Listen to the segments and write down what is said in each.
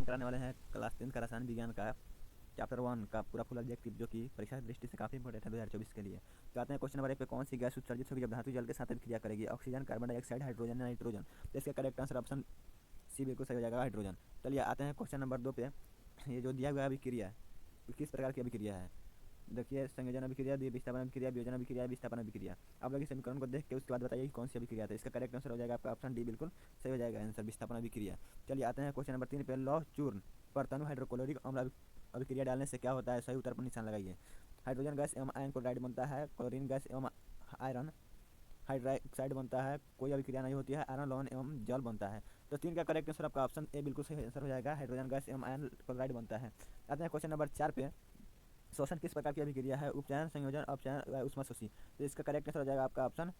कराने वाले हैं क्लास 10 का रसायन विज्ञान का चैप्टर 1 का पूरा फुल ऑब्जेक्टिव, जो कि परीक्षा की दृष्टि से काफी इंपॉर्टेंट है 2024 के लिए। तो आते हैं क्वेश्चन नंबर 1 पे, कौन सी गैस उत्सर्जित होगी जब धातु जल के साथ अभिक्रिया करेगी? Oxygen, carbon dioxide, hydrogen, nitrogen. तो इसका करेक्ट आंसर ऑप्शन सी बिल्कुल सही हो जाएगा, हाइड्रोजन। चलिए आते हैं क्वेश्चन नंबर 2 पे। ये जो दिया हुआ अभिक्रिया है किस प्रकार की अभिक्रिया है? देखिए, संयोजन अभिक्रिया, विस्थापन अभिक्रिया, वियोजन अभिक्रिया, विस्थापन अभिक्रिया। आप लोग इस समीकरण को देख के उसके बाद बताइए कि कौन सी अभिक्रिया है। इसका करेक्ट आंसर हो जाएगा आपका ऑप्शन डी, बिल्कुल सही हो जाएगा आंसर, विस्थापन अभिक्रिया। चलिए आते हैं क्वेश्चन नंबर 3 पे। लौह चूर्ण पर तनु हाइड्रोक्लोरिक अम्ल अभिक्रिया डालने से क्या होता है? सही उत्तर पर निशान लगाइए। हाइड्रोजन गैस एवं आयन क्लोराइड बनता है, क्लोरीन गैस एवं आयरन हाइड्रोक्साइड बनता है, कोई अभिक्रिया नहीं होती है, आयरन लवण एवं जल बनता है। तो 3 का करेक्ट आंसर आपका ऑप्शन ए बिल्कुल सही आंसर हो जाएगा, हाइड्रोजन गैस एवं आयन क्लोराइड बनता है। आते हैं क्वेश्चन नंबर 4 पे। शोषण किस प्रकार की अभिक्रिया है? उपचयन, संयोजन, अपचयन व ऊष्माशोषी। तो इसका करेक्ट आंसर हो जाएगा आपका ऑप्शन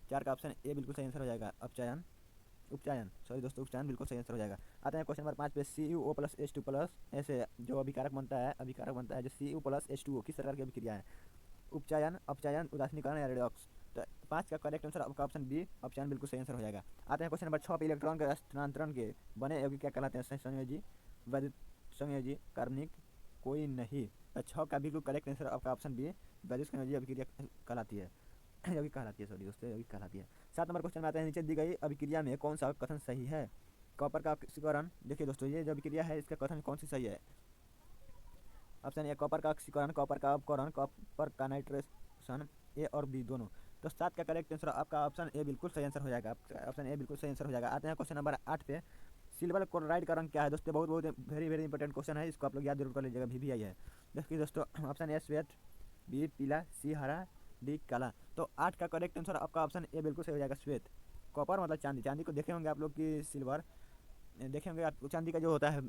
4 का ऑप्शन ए बिल्कुल सही आंसर हो जाएगा, अपचयन उपचयन सॉरी दोस्तों, उपचयन बिल्कुल सही आंसर हो जाएगा। आते हैं क्वेश्चन नंबर 5 पे। CuO+H2+ ऐसे जो अभिकारक बनता है जो Cu+H2O किस प्रकार की अभिक्रिया है? उपचयन, अपचयन, उदासीनीकरण या रेडॉक्स। तो 5 का करेक्ट आंसर आपका ऑप्शन बी, अपचयन बिल्कुल सही आंसर हो जाएगा। आते हैं क्वेश्चन नंबर 6 पे। इलेक्ट्रॉन के स्थानांतरण के बने यौगिक क्या कहलाते हैं? संयोजी, वैद्युत संयोजी, कार्बनिक, कोई नहीं। तो 6 का बिल्कुल करेक्ट आंसर आपका ऑप्शन बी, वैद्युत संयोजी अभिक्रिया कहलाती है, यौगिक कहलाती है, सॉरी दोस्तों, यौगिक कहलाती है। 7 नंबर क्वेश्चन में आते हैं। नीचे दी गई अभिक्रिया में कौन सा कथन सही है? कॉपर का ऑक्सीकरण। देखिए दोस्तों, ये जो अभिक्रिया है इसका कथन कौन सी सही है? ऑप्शन ए कॉपर का ऑक्सीकरण, कॉपर का अपकरण, कॉपर का नाइट्रेशन, ए और बी दोनों। तो 7 का करेक्ट आंसर आपका ऑप्शन ए बिल्कुल सही आंसर हो जाएगा, ऑप्शन ए बिल्कुल सही आंसर हो जाएगा। आते हैं क्वेश्चन नंबर 8 पे। सिल्वर क्लोराइड का रंग क्या है? दोस्तों बहुत बहुत वेरी वेरी इंपॉर्टेंट क्वेश्चन है, इसको आप लोग याद जरूर कर लीजिएगा, VVI है। देखिए दोस्तों, ऑप्शन ए श्वेत, बी पीला, सी हरा, डी काला। तो 8 का करेक्ट आंसर आपका ऑप्शन ए बिल्कुल सही हो जाएगा, श्वेत। कॉपर मतलब चांदी, चांदी को देखे होंगे आप लोग की सिल्वर देखे होंगे आप, चांदी का जो होता है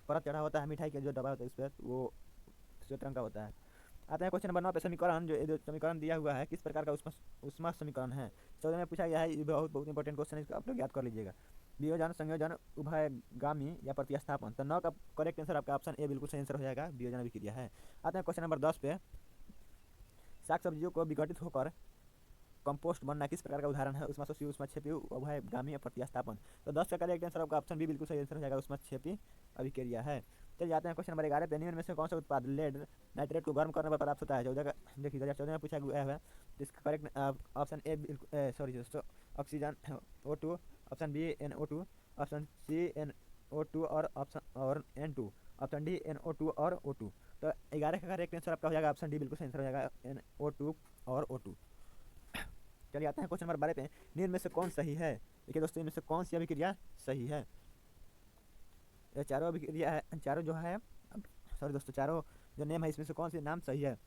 परत चढ़ा होता है मिठाई के जो दबा होता है उस पर, वो श्वेत रंग का होता है। आते हैं क्वेश्चन नंबर 9 पे। समीकरण, जो समीकरण दिया हुआ है किस प्रकार का उष्मा समीकरण है? 14 में पूछा गया है, ये बहुत बहुत इंपॉर्टेंट क्वेश्चन है, इसको आप लोग याद कर लीजिएगा। वियोजन, संयोजन, उभयगामी या प्रतिस्थापन। तो 9 का करेक्ट आंसर आपका ऑप्शन ए बिल्कुल सही आंसर हो जाएगा, वियोजन अभिक्रिया है। आते हैं क्वेश्चन नंबर 10 पे। साग सब्जियों को विघटित होकर कंपोस्ट बनना किस प्रकार का उदाहरण है? ऊष्माशोषी, ऊष्माक्षेपी, उभयगामी या प्रतिस्थापन। तो 10 का करेक्ट आंसर आपका ऑप्शन बी बिल्कुल सही आंसर हो जाएगा, ऊष्माक्षेपी अभिक्रिया है। चलिए जाते हैं क्वेश्चन नंबर 11 पे। निम्न में से कौन सा उत्पाद लेड नाइट्रेट को गर्म करने पर प्राप्त होता है? 14 का देखिए 2014 में पूछा गया है, तो इसका करेक्ट ऑप्शन ए बिल्कुल सॉरी दोस्तों, oxygen O2, option B NO2, option C NO2 और option N2, option D NO2 और O2। तो 11 का करेक्ट आंसर आपका हो जाएगा ऑप्शन डी बिल्कुल सही आंसर हो जाएगा, NO2 और O2। चलिए आते हैं क्वेश्चन नंबर 12 पे। निम्न में से कौन सही है? देखिए दोस्तों, इनमें से कौन सी अभिक्रिया सही है? ये चारों अभिक्रिया है, चारों जो है सॉरी दोस्तों, चारों जो नेम है इसमें से कौन सी नाम सही है?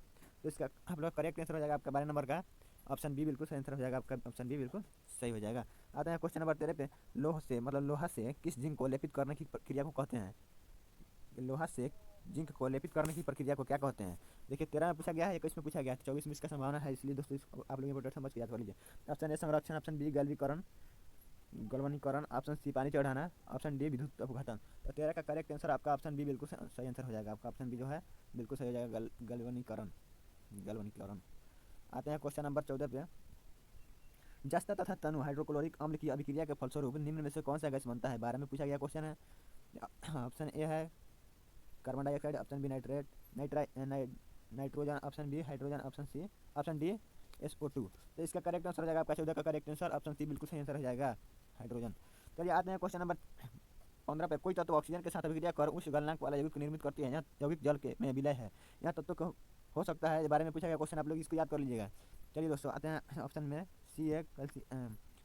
तो इसका आप लोग करेक्ट आंसर हो जाएगा आपका 12 नंबर का ऑप्शन बी बिल्कुल सही आंसर हो जाएगा, आपका ऑप्शन बी बिल्कुल सही हो जाएगा। आते हैं क्वेश्चन नंबर 13 पे। लोह से मतलब लोहा से किस जिंक को लेपित करने की प्रक्रिया को कहते हैं? लोहा से जिंक को लेपित करने की प्रक्रिया को क्या कहते हैं? देखिए 13 में पूछा गया है, 21 में पूछा गया है, 24 में इसका संभावना है, इसलिए दोस्तों आप लोग इंपोर्टेंट समझ के याद कर लीजिए। ऑप्शन ए संरक्षण, ऑप्शन बी गलवनीकरण, ऑप्शन सी पानी चढ़ाना, ऑप्शन डी विद्युत अपघटन। तो 13 का करेक्ट आंसर आपका ऑप्शन बी बिल्कुल सही आंसर हो जाएगा, आपका ऑप्शन बी जो है बिल्कुल सही हो जाएगा, गलवनीकरण। आते हैं क्वेश्चन नंबर 14 पे। जस्ता तथा तनु हाइड्रोक्लोरिक अम्ल की अभिक्रिया के फलस्वरूप निम्न में से कौन सा गैस बनता है? 12 में पूछा गया क्वेश्चन है। ऑप्शन ए है carbon dioxide, option B nitrogen, option B hydrogen, option D SO2। तो इसका करेक्ट आंसर हो जाएगा आपका 14 का करेक्ट आंसर ऑप्शन सी बिल्कुल सही आंसर हो जाएगा, हाइड्रोजन। चलिए आते हैं क्वेश्चन नंबर 15 पे। कोई तत्व ऑक्सीजन के साथ अभिक्रिया कर उच्च गलनांक वाला यौगिक निर्मित करती है, यह यौगिक जल के में विलय है, यह तत्व को हो सकता है? बारे में पूछा गया क्वेश्चन, आप लोग इसको याद कर लीजिएगा। चलिए दोस्तों आते हैं ऑप्शन में। C A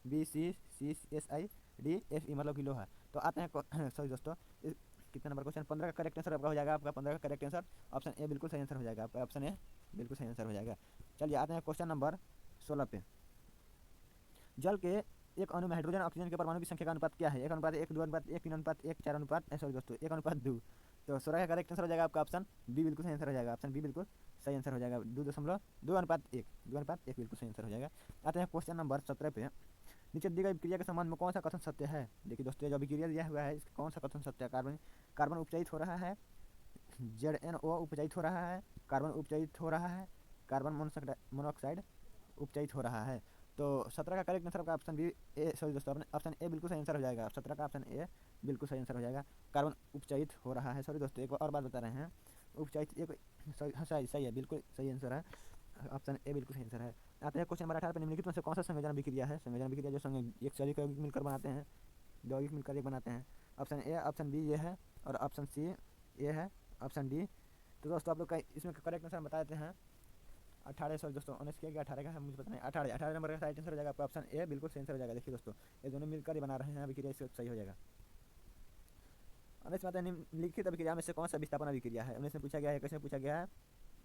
B C C S I D F E मतलब कि लोहा। तो आते हैं सॉरी दोस्तों, कितना नंबर क्वेश्चन? 15 का करेक्ट आंसर आपका हो जाएगा, आपका 15 का करेक्ट आंसर ऑप्शन ए बिल्कुल सही आंसर हो जाएगा, आपका ऑप्शन ए बिल्कुल सही आंसर हो जाएगा। चलिए आते हैं क्वेश्चन नंबर 16 पे। जल के एक अणु में हाइड्रोजन ऑक्सीजन के परमाणु की संख्या का अनुपात क्या है? 1:1, 2:1, 3:1, 4:1, सॉरी दोस्तों 1:2। तो 16 का करेक्ट आंसर हो जाएगा आपका ऑप्शन बी बिल्कुल सही आंसर हो जाएगा, ऑप्शन बी बिल्कुल सही आंसर हो जाएगा, 2:1 बिल्कुल सही आंसर हो जाएगा। आते हैं क्वेश्चन नंबर 17 पे। नीचे दी गई क्रिया के संबंध में कौन सा कथन सत्य है? देखिए दोस्तों, जो अभिक्रिया दिया हुआ है इसका कौन सा कथन सत्य है? कार्बन उपचयित हो रहा है, ZnO उपचयित हो रहा है, कार्बन उपचयित हो रहा है, कार्बन मोनोऑक्साइड उपचयित हो रहा है। तो 17 का करेक्ट आंसर आपका ऑप्शन बी ए सॉरी दोस्तों ऑप्शन ए बिल्कुल सही आंसर हो जाएगा, 17 का ऑप्शन ए बिल्कुल सही आंसर हो जाएगा। कार्बन उपचयित हो रहा है। सॉरी दोस्तों, एक और बात बता रहे हैं, उपचयित एक सही, हाँ सही सही है, बिल्कुल सही आंसर है। ऑप्शन ए बिल्कुल सही आंसर है। आते हैं क्वेश्चन नंबर 18 पर, निम्नलिखित में से कौन सा संयोजन अभिक्रिया है? संयोजन अभिक्रिया जो संग एक से अधिक यौगिक मिलकर बनाते हैं, दो यौगिक मिलकर एक बनाते हैं। ऑप्शन ए, ऑप्शन बी ये है, और ऑप्शन सी ये है, ऑप्शन डी। तो दोस्तों आप लोग का इसमें करेक्ट आंसर बता देते हैं। 18, सॉरी दोस्तों 19 किया गया, 18 का है मुझे पता नहीं। 18 नंबर का सही आंसर हो जाएगा आपका ऑप्शन ए, बिल्कुल सही आंसर हो जाएगा। देखिए दोस्तों, ये दोनों मिलकर ही बना रहे हैं अभिक्रिया, इससे सही हो जाएगा। 19 में निम्नलिखित अभिक्रिया में से कौन सा विस्थापन अभिक्रिया है? 19 में पूछा गया है, 21 में पूछा गया है,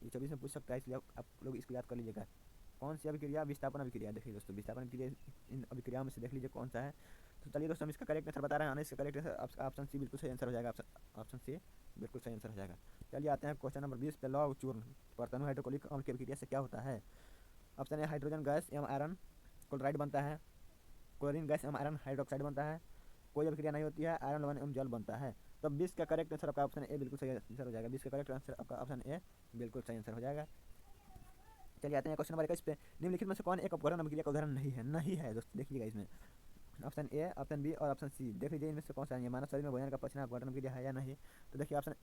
ये 24 में पूछ सकता है, इसलिए आप लोग इसको याद कर लीजिएगा। कौन सी अभिक्रिया विस्थापन अभिक्रिया? देखिए दोस्तों, विस्थापन अभिक्रिया इन अभिक्रियाओं में से देख लीजिए कौन सा है। तो चलिए दोस्तों, हम इसका करेक्ट आंसर बता रहे हैं। इसका करेक्ट आंसर ऑप्शन सी बिल्कुल सही आंसर हो जाएगा। ऑप्शन सी बिल्कुल सही आंसर हो जाएगा। चलिए आते हैं क्वेश्चन नंबर 20 पे। लौह चूर्ण परमाणु हाइड्रोक्लोरिक अम्ल की अभिक्रिया से क्या होता है? ऑप्शन ए, हाइड्रोजन गैस एवं आयरन क्लोराइड बनता है। क्लोरीन गैस एवं आयरन हाइड्रोक्साइड बनता है। कोई अभिक्रिया नहीं होती है, आयरन लवण एवं जल बनता है। तो 20 का करेक्ट आंसर आपका ऑप्शन ए बिल्कुल सही आंसर हो जाएगा। 20 का करेक्ट आंसर आपका ऑप्शन ए बिल्कुल सही आंसर हो जाएगा। चलिए आते हैं क्वेश्चन नंबर 21 पे। निम्नलिखित में से कौन एक अपघटन अभिक्रिया का उदाहरण नहीं है? नहीं है दोस्तों, देखिएगा इसमें ऑप्शन ए, ऑप्शन बी और ऑप्शन सी। देख लीजिए इनमें से कौन सा है। मानव शरीर में भोजन का पचना अपघटन अभिक्रिया है या नहीं? तो देखिए ऑप्शन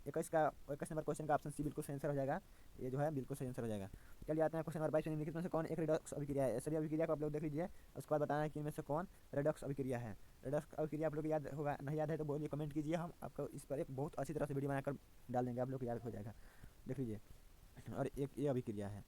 21 नंबर क्वेश्चन का ऑप्शन सी बिल्कुल सही आंसर हो जाएगा। ये जो है बिल्कुल सही आंसर हो जाएगा। चलिए आते हैं क्वेश्चन नंबर 22 में। निम्नलिखित में से कौन एक रेडॉक्स अभिक्रिया है? सभी अभिक्रिया को आप लोग देख लीजिए, उसके बाद बताना है कि इनमें से कौन रेडॉक्स अभिक्रिया है। रेडॉक्स अभिक्रिया आप लोग याद होगा, नहीं याद है तो बोलिए, कमेंट कीजिए, हम आपको इस पर एक बहुत अच्छी तरह से वीडियो बनाकर डाल देंगे, आप लोग को याद हो जाएगा। देख लीजिए, और एक ये अभिक्रिया है।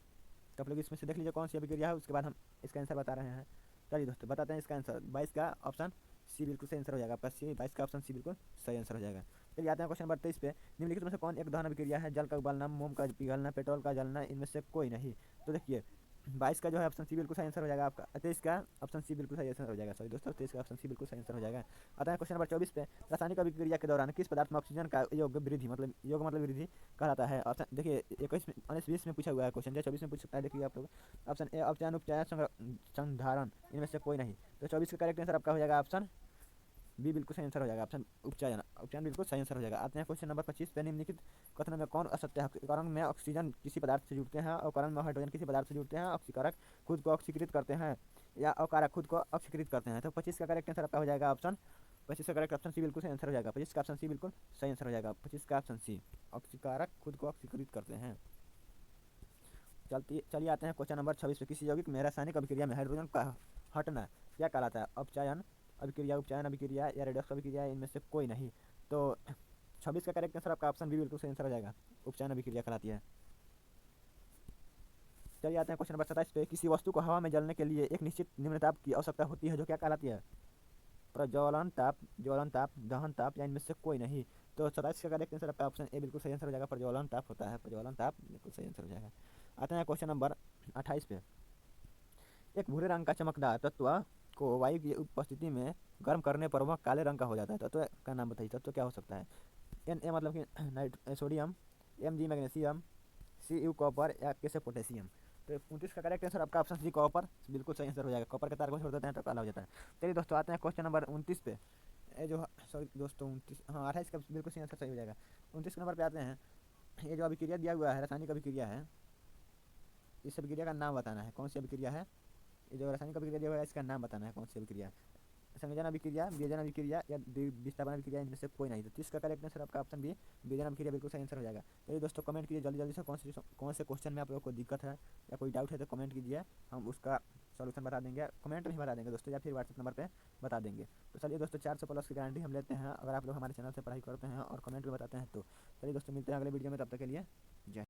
तो आप लोग इसमें से देख लीजिए कौन सी अभिक्रिया है, उसके बाद हम इसका आंसर बता रहे हैं। चलिए दोस्तों बताते हैं इसका आंसर। 22 का ऑप्शन सी बिल्कुल सही आंसर हो जाएगा आपका। सी 22 का ऑप्शन सी बिल्कुल सही आंसर हो जाएगा। चलिए आते हैं क्वेश्चन नंबर 23 पे। निम्नलिखित में से कौन एक दहन अभिक्रिया है? जल का उबालना, मोम का पिघलना, पेट्रोल का जलना, इनमें से कोई नहीं। तो देखिए 22 का जो है ऑप्शन सी बिल्कुल सही आंसर हो जाएगा आपका। 23 का ऑप्शन सी बिल्कुल सही आंसर हो जाएगा। सॉरी दोस्तों, 23 का ऑप्शन सी बिल्कुल सही आंसर हो जाएगा। आता है क्वेश्चन नंबर 24 पे। रासायनिक अभिक्रिया के दौरान किस पदार्थ में ऑक्सीजन का योग वृद्धि मतलब वृद्धि कहलाता है? ऑप्शन देखिए 21 में 19 में पूछा हुआ है क्वेश्चन, 24 में पूछ सकता है। देखिए आप लोग ऑप्शन ए, अपचयन, उपचयन, संधारण, इनमें से कोई नहीं। तो 24 का करेक्ट आंसर आपका हो जाएगा ऑप्शन बी बिल्कुल सही आंसर हो जाएगा। ऑप्शन उपचयन, उपचयन बिल्कुल सही आंसर हो जाएगा। आते हैं क्वेश्चन नंबर 25 पे। निम्नलिखित कथनों में कौन असत्य है? ऑक्सीकरण में ऑक्सीजन किसी पदार्थ से जुड़ते हैं, अवकरण में हाइड्रोजन किसी पदार्थ से जुड़ते हैं, ऑक्सीकारक खुद को ऑक्सीकृत करते हैं या अवकारक खुद को ऑक्सीकृत करते हैं। तो 25 का करेक्ट आंसर आपका हो जाएगा ऑप्शन 25 का करेक्ट ऑप्शन सी बिल्कुल सही आंसर हो जाएगा। 25 का ऑप्शन सी बिल्कुल सही आंसर हो जाएगा। 25 का ऑप्शन सी, ऑक्सीकारक खुद को ऑक्सीकृत करते हैं। चलिए आते हैं क्वेश्चन नंबर 26 पे। किसी यौगिक में रासायनिक अभिक्रिया में हाइड्रोजन का हटना क्या कहलाता है? अपचयन अभिक्रिया, उपचयन अभिक्रिया या रेडॉक्स अभिक्रिया, इनमें से कोई नहीं। तो 26 का करेक्ट आंसर आपका ऑप्शन बी बिल्कुल सही आंसर हो जाएगा। उपचयन अभिक्रिया कहलाती है। चलिए आते हैं क्वेश्चन नंबर 27 पे। किसी वस्तु को हवा में जलने के लिए एक निश्चित निम्न ताप की आवश्यकता होती है, जो क्या कहलाती है? प्रज्वलन ताप, ज्वलन ताप, दहन ताप, या इनमें से कोई नहीं। तो 27 का करेक्ट आंसर आपका ऑप्शन ए बिल्कुल सही आंसर हो जाएगा। प्रज्वलन ताप होता है, प्रज्वलन ताप बिल्कुल सही आंसर हो जाएगा। आते हैं क्वेश्चन नंबर 28 पे। एक भूरे रंग का चमकदार तत्व को वायु की उपस्थिति में गर्म करने पर वह काले रंग का हो जाता है। तत्व का नाम बताइए, तत्व क्या हो सकता है? एन ए मतलब कि sodium, M G magnesium, C U copper, या के से पोटेशियम। तो 29 का करेक्ट आंसर आपका ऑप्शन सी कॉपर बिल्कुल सही आंसर हो जाएगा। कॉपर के तार को छोड़ देते हैं तो काला हो जाता है। चलिए दोस्तों आते हैं क्वेश्चन नंबर 29 पे। ये जो सॉरी दोस्तों 29, हाँ 28 का बिल्कुल सही आंसर सही हो जाएगा। 29 नंबर पे आते हैं। ये जो अभिक्रिया दिया हुआ है, रासायनिक अभिक्रिया है, इस अभिक्रिया का नाम बताना है, कौन सी अभिक्रिया है? ये जो रासायनिक अभिक्रिया दिया हुआ है, इसका नाम बताना है, कौन सी अभिक्रिया? संयोजन अभिक्रिया, वियोजन अभिक्रिया या विस्थापन अभिक्रिया, इनमें से कोई नहीं। तो 30 का करेक्ट आंसर आपका ऑप्शन बी, वियोजन अभिक्रिया बिल्कुल सही आंसर हो जाएगा। तो ये दोस्तों कमेंट कीजिए जल्दी जल्दी से कौन से क्वेश्चन में आप लोगों को दिक्कत है या कोई डाउट है तो कमेंट कीजिए, हम उसका सॉल्यूशन बता देंगे, कमेंट में ही बता देंगे दोस्तों, या फिर व्हाट्सएप नंबर पे बता देंगे। तो चलिए दोस्तों 400 प्लस की गारंटी हम लेते हैं अगर आप लोग हमारे चैनल से पढ़ाई करते हैं और कमेंट में बताते हैं तो। चलिए दोस्तों मिलते हैं अगले वीडियो में, तब तक के लिए जय।